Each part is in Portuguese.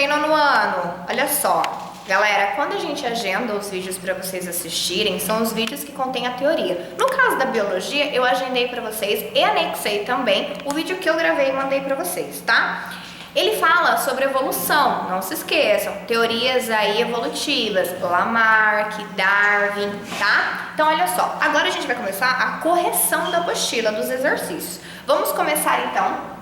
bem, nono ano? Olha só, galera, quando a gente agenda os vídeos para vocês assistirem, são os vídeos que contêm a teoria. No caso da biologia, eu agendei para vocês e anexei também o vídeo que eu gravei e mandei para vocês, tá? Ele fala sobre evolução, não se esqueçam, teorias aí evolutivas, Lamarck, Darwin, tá? Então olha só, agora a gente vai começar a correção da apostila dos exercícios. Vamos começar então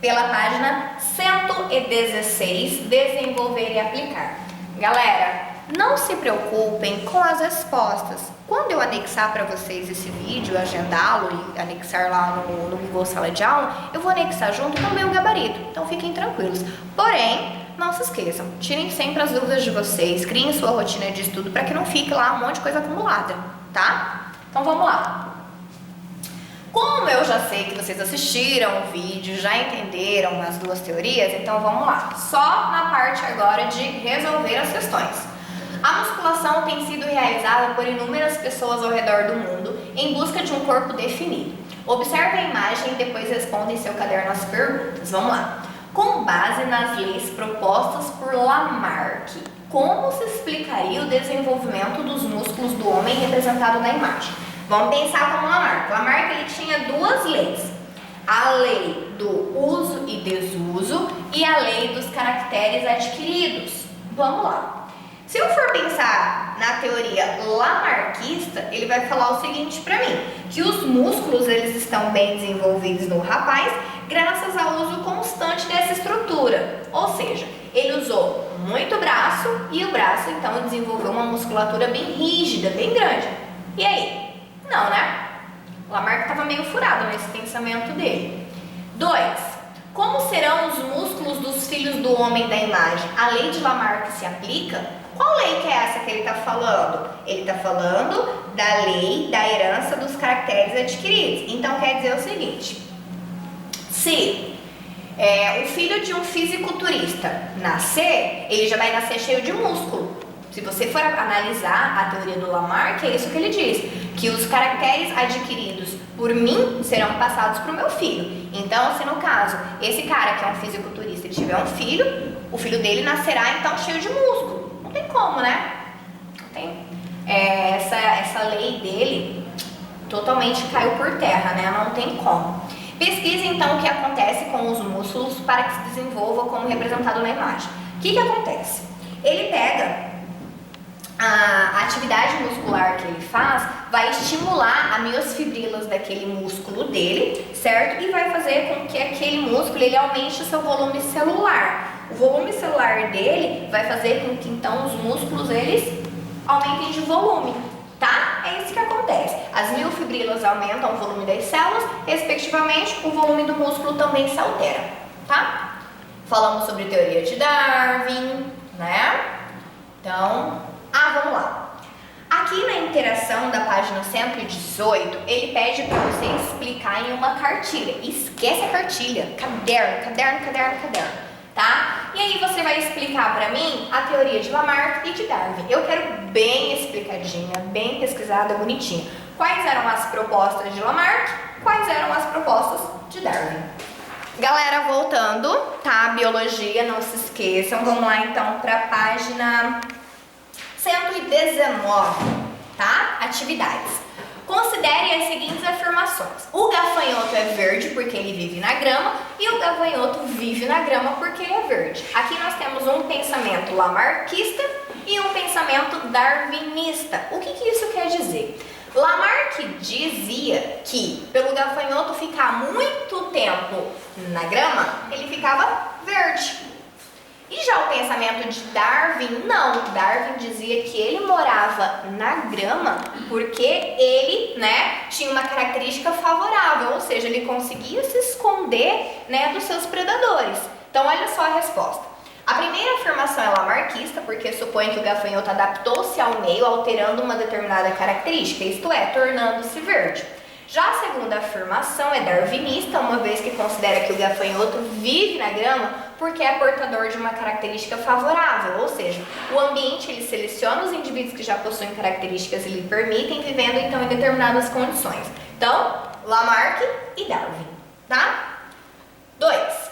pela página 116, desenvolver e aplicar. Galera, não se preocupem com as respostas. Quando eu anexar para vocês esse vídeo, agendá-lo e anexar lá no Google Sala de Aula, eu vou anexar junto também o gabarito, então fiquem tranquilos. Porém, não se esqueçam, tirem sempre as dúvidas de vocês, criem sua rotina de estudo para que não fique lá um monte de coisa acumulada, tá? Então vamos lá. Como eu já sei que vocês assistiram o vídeo, já entenderam as duas teorias, então vamos lá. Só na parte agora de resolver as questões. A musculação tem sido realizada por inúmeras pessoas ao redor do mundo em busca de um corpo definido. Observe a imagem e depois responda em seu caderno as perguntas. Vamos lá. Com base nas leis propostas por Lamarck, como se explicaria o desenvolvimento dos músculos do homem representado na imagem? Vamos pensar como Lamarck. Lamarck ele tinha duas leis. A lei do uso e desuso e a lei dos caracteres adquiridos. Vamos lá. Se eu for pensar na teoria lamarquista, ele vai falar o seguinte para mim, que os músculos eles estão bem desenvolvidos no rapaz graças ao uso constante dessa estrutura. Ou seja, ele usou muito braço e o braço então desenvolveu uma musculatura bem rígida, bem grande. E aí? Não, né? Lamarck estava meio furado nesse pensamento dele. 2. Como serão os músculos dos filhos do homem da imagem? A lei de Lamarck se aplica? Qual lei que é essa que ele está falando? Ele está falando da lei da herança dos caracteres adquiridos. Então quer dizer o seguinte: se o filho de um fisiculturista nascer, ele já vai nascer cheio de músculo. Se você for analisar a teoria do Lamarck, é isso que ele diz, que os caracteres adquiridos por mim serão passados para o meu filho. Então, se no caso, esse cara que é um fisiculturista, ele tiver um filho, o filho dele nascerá então cheio de músculo. Não tem como, né? Não tem. Essa lei dele totalmente caiu por terra, né? Não tem como. Pesquise então o que acontece com os músculos para que se desenvolva como representado na imagem. O que acontece? Ele pega a atividade muscular que ele faz, vai estimular a miosfibrilas daquele músculo dele, certo? E vai fazer com que aquele músculo ele aumente o seu volume celular. O volume celular dele vai fazer com que então os músculos eles aumentem de volume, tá? É isso que acontece. As miofibrilas aumentam o volume das células, respectivamente, o volume do músculo também se altera, tá? Falamos sobre teoria de Darwin, né? Então, vamos lá. Aqui na interação da página 118, ele pede para você explicar em uma cartilha. Esquece a cartilha, caderno, tá? E aí você vai explicar para mim a teoria de Lamarck e de Darwin. Eu quero bem explicadinha, bem pesquisada, bonitinha. Quais eram as propostas de Lamarck? Quais eram as propostas de Darwin? Galera, voltando, tá? Biologia, não se esqueçam. Vamos lá então para a página 119, tá? Atividades. Considere as seguintes afirmações. O gafanhoto é verde porque ele vive na grama e o gafanhoto vive na grama porque ele é verde. Aqui nós temos um pensamento lamarquista e um pensamento darwinista. O que isso quer dizer? Lamarck dizia que pelo gafanhoto ficar muito tempo na grama, ele ficava verde. E já o pensamento de Darwin, não. Darwin dizia que ele morava na grama porque ele, tinha uma característica favorável, ou seja, ele conseguia se esconder, dos seus predadores. Então, olha só a resposta. A primeira afirmação é lamarquista, porque supõe que o gafanhoto adaptou-se ao meio, alterando uma determinada característica, isto é, tornando-se verde. Já a segunda afirmação é darwinista, uma vez que considera que o gafanhoto vive na grama porque é portador de uma característica favorável, ou seja, o ambiente ele seleciona os indivíduos que já possuem características e lhe permitem vivendo então em determinadas condições. Então, Lamarck e Darwin, tá? 2.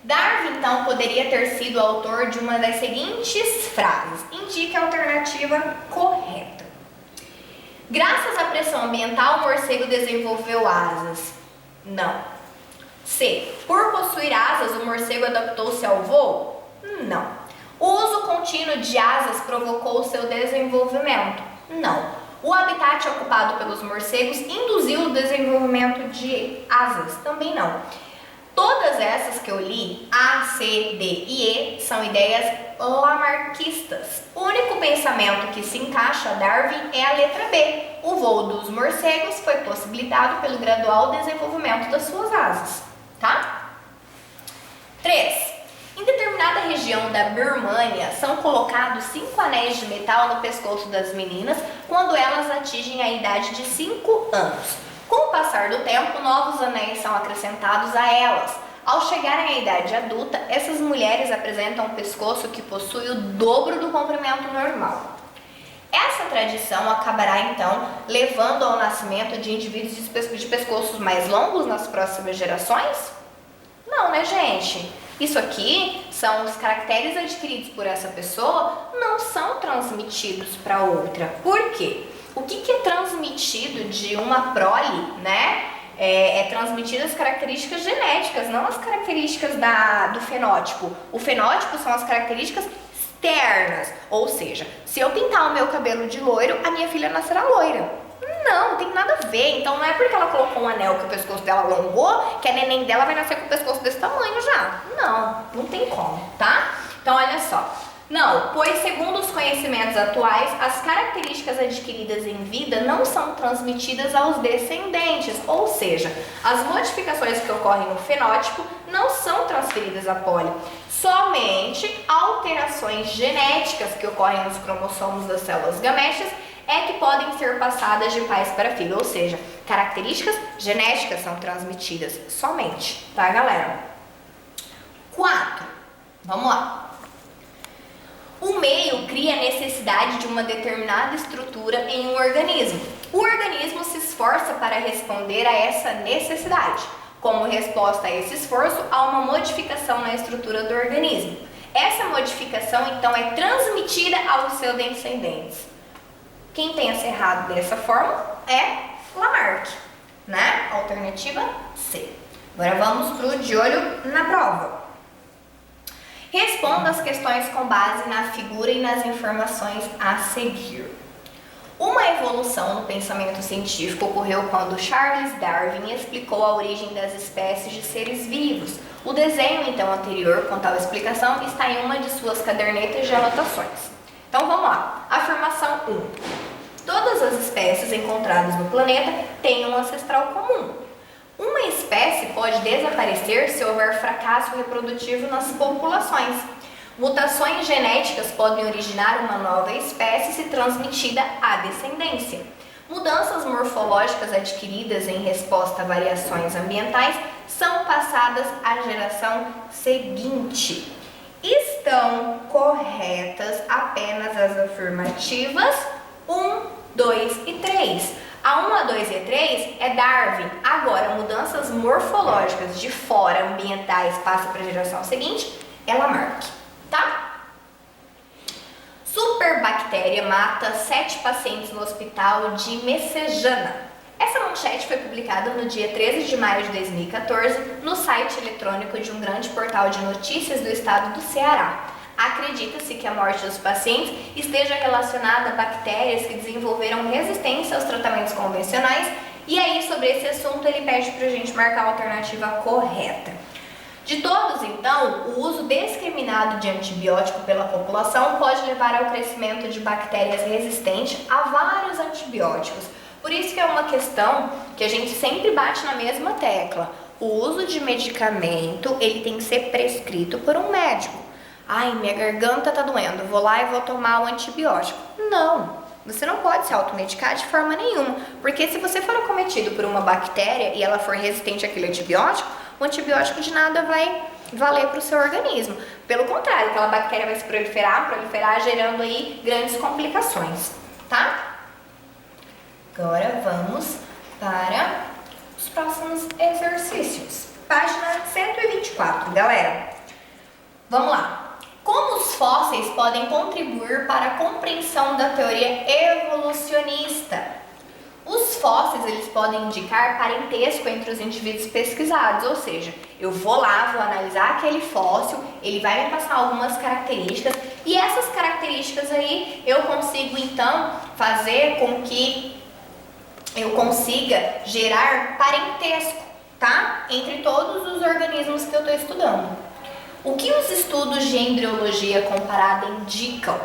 Darwin, então, poderia ter sido autor de uma das seguintes frases. Indique a alternativa correta. Graças à pressão ambiental, o morcego desenvolveu asas. Não. C. Por possuir asas, o morcego adaptou-se ao voo? Não. O uso contínuo de asas provocou o seu desenvolvimento? Não. O habitat ocupado pelos morcegos induziu o desenvolvimento de asas? Também não. Todas essas que eu li, A, C, D e E, são ideias lamarckistas. O único pensamento que se encaixa a Darwin é a letra B. O voo dos morcegos foi possibilitado pelo gradual desenvolvimento das suas asas, tá? 3. Em determinada região da Birmânia, são colocados 5 anéis de metal no pescoço das meninas quando elas atingem a idade de 5 anos. Com o passar do tempo, novos anéis são acrescentados a elas. Ao chegarem à idade adulta, essas mulheres apresentam um pescoço que possui o dobro do comprimento normal. Essa tradição acabará, então, levando ao nascimento de indivíduos de pescoços mais longos nas próximas gerações? Não, né, gente? Isso aqui são os caracteres adquiridos por essa pessoa, não são transmitidos para outra. Por quê? O que é transmitido de uma prole, né? É transmitido as características genéticas, não as características do fenótipo. O fenótipo são as características externas, ou seja, se eu pintar o meu cabelo de loiro, a minha filha nascerá loira. Não tem nada a ver. Então não é porque ela colocou um anel que o pescoço dela alongou que a neném dela vai nascer com o pescoço desse tamanho já. Não tem como, tá? Então olha só. Não, pois segundo os conhecimentos atuais, as características adquiridas em vida não são transmitidas aos descendentes, ou seja, as modificações que ocorrem no fenótipo não são transferidas à prole. Somente alterações genéticas que ocorrem nos cromossomos das células gaméticas é que podem ser passadas de pais para filho, ou seja, características genéticas são transmitidas somente, tá, galera? 4. Vamos lá. O meio cria a necessidade de uma determinada estrutura em um organismo. O organismo se esforça para responder a essa necessidade. Como resposta a esse esforço, há uma modificação na estrutura do organismo. Essa modificação, então, é transmitida aos seus descendentes. Quem pensa errado dessa forma é Lamarck, né? Alternativa C. Agora vamos pro de olho na prova. Responda as questões com base na figura e nas informações a seguir. Uma evolução no pensamento científico ocorreu quando Charles Darwin explicou a origem das espécies de seres vivos. O desenho, então, anterior com tal explicação está em uma de suas cadernetas de anotações. Então, vamos lá. Afirmação 1. Todas as espécies encontradas no planeta têm um ancestral comum. Uma espécie pode desaparecer se houver fracasso reprodutivo nas populações. Mutações genéticas podem originar uma nova espécie se transmitida à descendência. Mudanças morfológicas adquiridas em resposta a variações ambientais são passadas à geração seguinte. Estão corretas apenas as afirmativas 1, 2 e 3. A 1, a 2 e a 3 é Darwin. Agora, mudanças morfológicas de fora, ambientais, passa para a geração seguinte, é Lamarck, tá? Superbactéria mata 7 pacientes no hospital de Messejana. Essa manchete foi publicada no dia 13 de maio de 2014 no site eletrônico de um grande portal de notícias do estado do Ceará. Acredita-se que a morte dos pacientes esteja relacionada a bactérias que desenvolveram resistência aos tratamentos convencionais, e aí sobre esse assunto ele pede para a gente marcar a alternativa correta. De todos, então, o uso discriminado de antibiótico pela população pode levar ao crescimento de bactérias resistentes a vários antibióticos. Por isso que é uma questão que a gente sempre bate na mesma tecla. O uso de medicamento, ele tem que ser prescrito por um médico. Ai, minha garganta tá doendo, vou lá e vou tomar o antibiótico. Não, você não pode se automedicar de forma nenhuma, porque se você for acometido por uma bactéria e ela for resistente àquele antibiótico, o antibiótico de nada vai valer para o seu organismo. Pelo contrário, aquela bactéria vai se proliferar, gerando aí grandes complicações, tá? Agora vamos para os próximos exercícios. Página 124, galera. Vamos lá. Como os fósseis podem contribuir para a compreensão da teoria evolucionista? Os fósseis, eles podem indicar parentesco entre os indivíduos pesquisados, ou seja, eu vou lá, vou analisar aquele fóssil, ele vai me passar algumas características e essas características aí eu consigo então fazer com que eu consiga gerar parentesco, tá? Entre todos os organismos que eu estou estudando. O que os estudos de embriologia comparada indicam?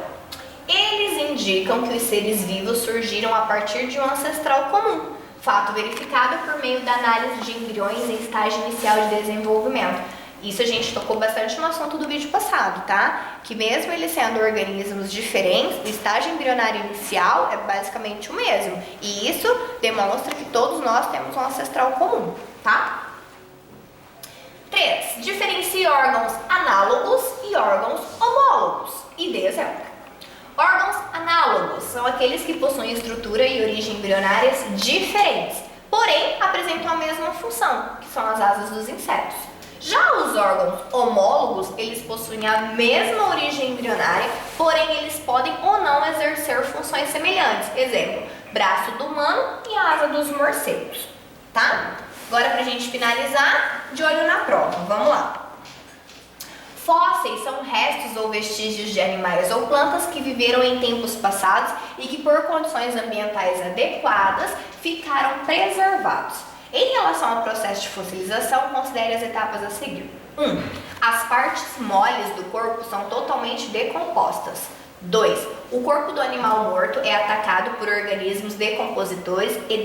Eles indicam que os seres vivos surgiram a partir de um ancestral comum, fato verificado por meio da análise de embriões em estágio inicial de desenvolvimento. Isso a gente tocou bastante no assunto do vídeo passado, tá? Que mesmo eles sendo organismos diferentes, o estágio embrionário inicial é basicamente o mesmo. E isso demonstra que todos nós temos um ancestral comum, tá? 3. Diferencie órgãos análogos e órgãos homólogos. E dê exemplo. Órgãos análogos são aqueles que possuem estrutura e origem embrionárias diferentes, porém apresentam a mesma função, que são as asas dos insetos. Já os órgãos homólogos, eles possuem a mesma origem embrionária, porém eles podem ou não exercer funções semelhantes. Exemplo, braço do humano e a asa dos morcegos, tá? Agora, pra gente finalizar, de olho na prova, vamos lá. Fósseis são restos ou vestígios de animais ou plantas que viveram em tempos passados e que, por condições ambientais adequadas, ficaram preservados. Em relação ao processo de fossilização, considere as etapas a seguir. 1. As partes moles do corpo são totalmente decompostas. 2. O corpo do animal morto é atacado por organismos decompositores e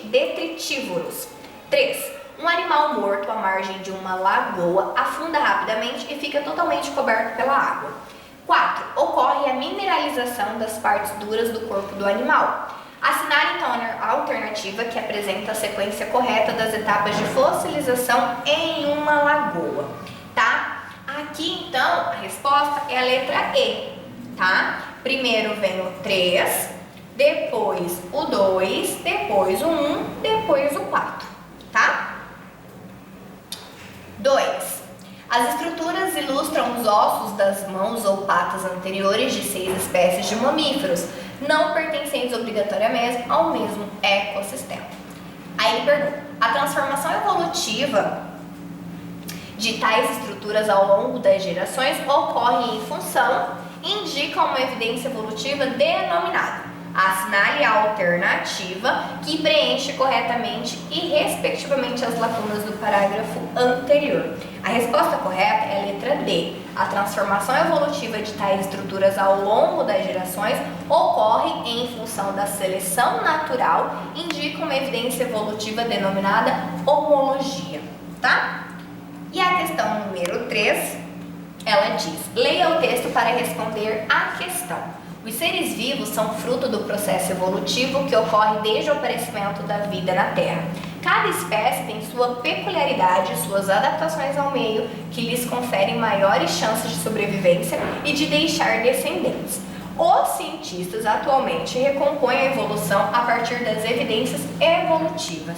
detritívoros. 3. Um animal morto à margem de uma lagoa afunda rapidamente e fica totalmente coberto pela água. 4. Ocorre a mineralização das partes duras do corpo do animal. Assinale então a alternativa que apresenta a sequência correta das etapas de fossilização em uma lagoa, tá? Aqui então a resposta é a letra E, tá? Primeiro vem o 3, depois o 2, depois o 1, depois o 4, tá? 2. As estruturas ilustram os ossos das mãos ou patas anteriores de 6 espécies de mamíferos, não pertencentes obrigatoriamente ao mesmo ecossistema. Aí ele pergunta, a transformação evolutiva de tais estruturas ao longo das gerações ocorre em função e indica uma evidência evolutiva denominada. Assinale a alternativa que preenche corretamente e respectivamente as lacunas do parágrafo anterior. A resposta correta é a letra D. A transformação evolutiva de tais estruturas ao longo das gerações ocorre em função da seleção natural e indica uma evidência evolutiva denominada homologia, tá? E a questão número 3, ela diz, leia o texto para responder à questão. Os seres vivos são fruto do processo evolutivo que ocorre desde o aparecimento da vida na Terra. Cada espécie tem sua peculiaridade, suas adaptações ao meio, que lhes conferem maiores chances de sobrevivência e de deixar descendentes. Os cientistas atualmente recompõem a evolução a partir das evidências evolutivas.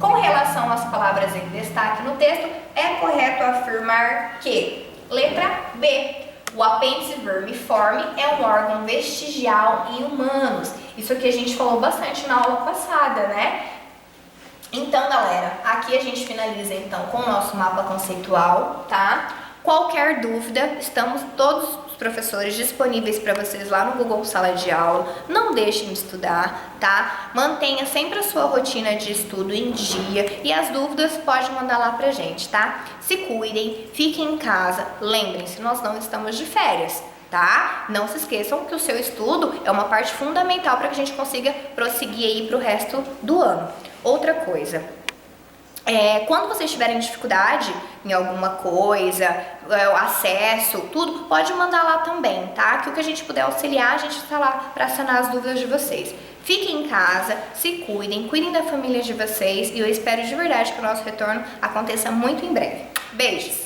Com relação às palavras em destaque no texto, é correto afirmar que, letra B, o apêndice vermiforme é um órgão vestigial em humanos. Isso aqui a gente falou bastante na aula passada, né? Então, galera, aqui a gente finaliza então com o nosso mapa conceitual, tá? Qualquer dúvida, estamos todos os professores disponíveis para vocês lá no Google Sala de Aula. Não deixem de estudar, tá? Mantenha sempre a sua rotina de estudo em dia e as dúvidas pode mandar lá pra gente, tá? Se cuidem, fiquem em casa. Lembrem-se, nós não estamos de férias, tá? Não se esqueçam que o seu estudo é uma parte fundamental para que a gente consiga prosseguir aí pro resto do ano. Outra coisa, quando vocês tiverem dificuldade em alguma coisa, acesso, tudo, pode mandar lá também, tá? Que o que a gente puder auxiliar, a gente está lá para sanar as dúvidas de vocês. Fiquem em casa, se cuidem, cuidem da família de vocês e eu espero de verdade que o nosso retorno aconteça muito em breve. Beijos!